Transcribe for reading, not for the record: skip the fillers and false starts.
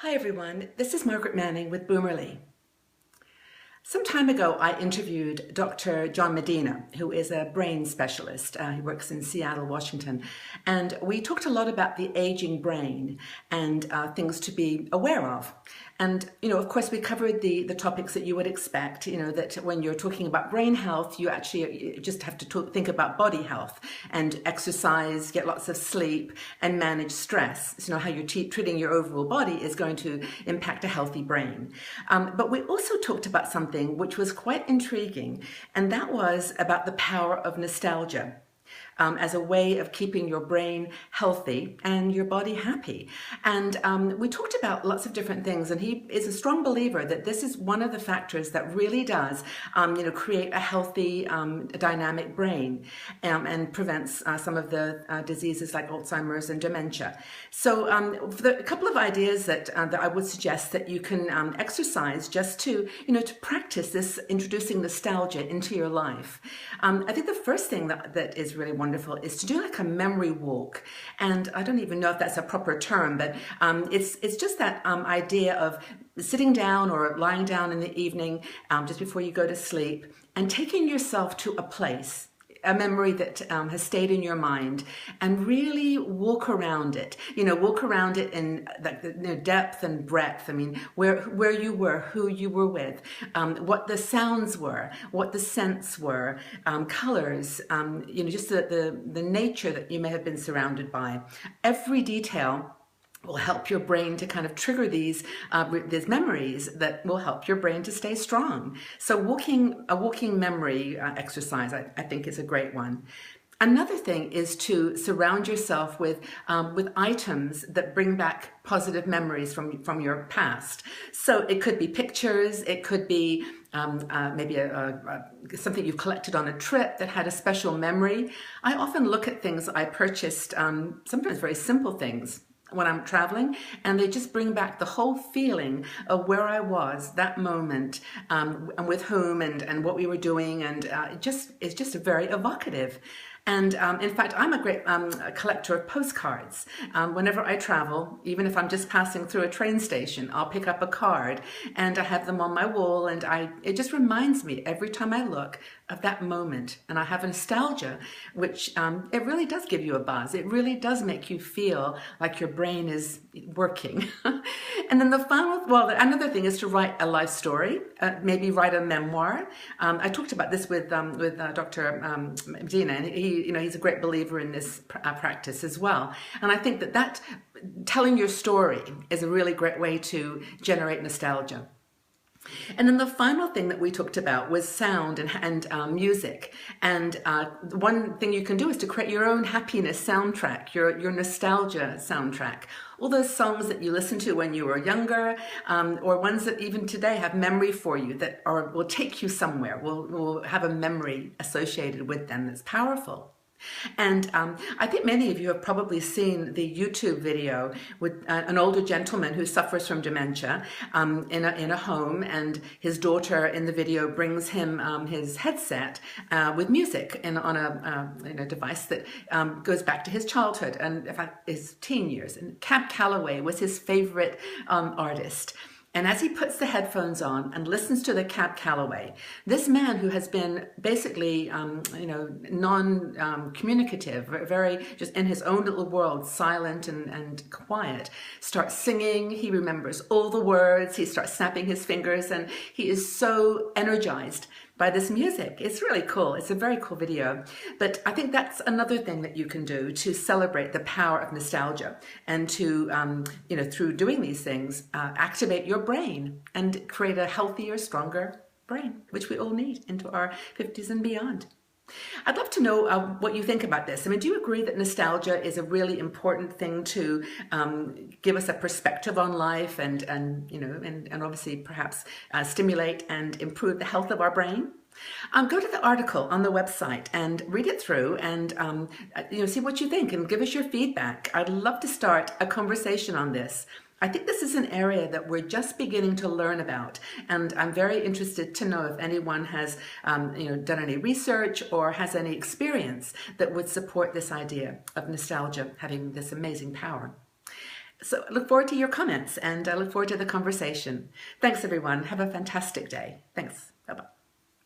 Hi everyone, this is Margaret Manning with Boomerly. Some time ago, I interviewed Dr. John Medina, who is a brain specialist. He works in Seattle, Washington. And we talked a lot about the aging brain and things to be aware of. And, of course, we covered the topics that you would expect, that when you're talking about brain health, you just have to think about body health and exercise, get lots of sleep, and manage stress. So, how you're treating your overall body is going to impact a healthy brain. But we also talked about something which was quite intriguing, and that was about the power of nostalgia. As a way of keeping your brain healthy and your body happy. And we talked about lots of different things, and he is a strong believer that this is one of the factors that really does, create a healthy, dynamic brain and prevents some of the diseases like Alzheimer's and dementia. So a couple of ideas that I would suggest that you can exercise just to practice this introducing nostalgia into your life. I think the first thing that is really wonderful is to do like a memory walk. And I don't even know if that's a proper term, but it's just that idea of sitting down or lying down in the evening just before you go to sleep and taking yourself to a place, a memory that has stayed in your mind, and really walk around it. Walk around it in the depth and breadth. I mean, where you were, who you were with, what the sounds were, what the scents were, colors. Just the nature that you may have been surrounded by. Every detail will help your brain to kind of trigger these memories that will help your brain to stay strong. So a walking memory exercise, I think, is a great one. Another thing is to surround yourself with items that bring back positive memories from your past. So it could be pictures, it could be maybe something you've collected on a trip that had a special memory. I often look at things I purchased, sometimes very simple things, when I'm traveling, and they just bring back the whole feeling of where I was that moment, and with whom and what we were doing, and it's just very evocative. And in fact, I'm a great collector of postcards. Whenever I travel, even if I'm just passing through a train station, I'll pick up a card and I have them on my wall, and it just reminds me every time I look of that moment. And I have a nostalgia, which it really does give you a buzz. It really does make you feel like your brain is working. And then another thing is to write a life story, maybe write a memoir. I talked about this with Dr. Medina, and he's a great believer in this practice as well. And I think that telling your story is a really great way to generate nostalgia. And then the final thing that we talked about was sound and music. And one thing you can do is to create your own happiness soundtrack, your nostalgia soundtrack. All those songs that you listened to when you were younger, or ones that even today have memory for you that will take you somewhere, will have a memory associated with them that's powerful. And I think many of you have probably seen the YouTube video with an older gentleman who suffers from dementia in a home, and his daughter in the video brings him his headset with music on a device that goes back to his childhood and in fact his teen years. And Cab Calloway was his favorite artist. And as he puts the headphones on and listens to the Cab Calloway, this man who has been basically, non-communicative, very just in his own little world, silent and quiet, starts singing. He remembers all the words. He starts snapping his fingers, and he is so energized by this music. It's really cool. It's a very cool video. But I think that's another thing that you can do to celebrate the power of nostalgia and to, through doing these things, activate your brain and create a healthier, stronger brain, which we all need into our 50s and beyond. I'd love to know what you think about this. I mean, do you agree that nostalgia is a really important thing to give us a perspective on life and obviously perhaps stimulate and improve the health of our brain? Go to the article on the website and read it through and see what you think and give us your feedback. I'd love to start a conversation on this. I think this is an area that we're just beginning to learn about, and I'm very interested to know if anyone has done any research or has any experience that would support this idea of nostalgia having this amazing power. So I look forward to your comments, and I look forward to the conversation. Thanks, everyone. Have a fantastic day. Thanks.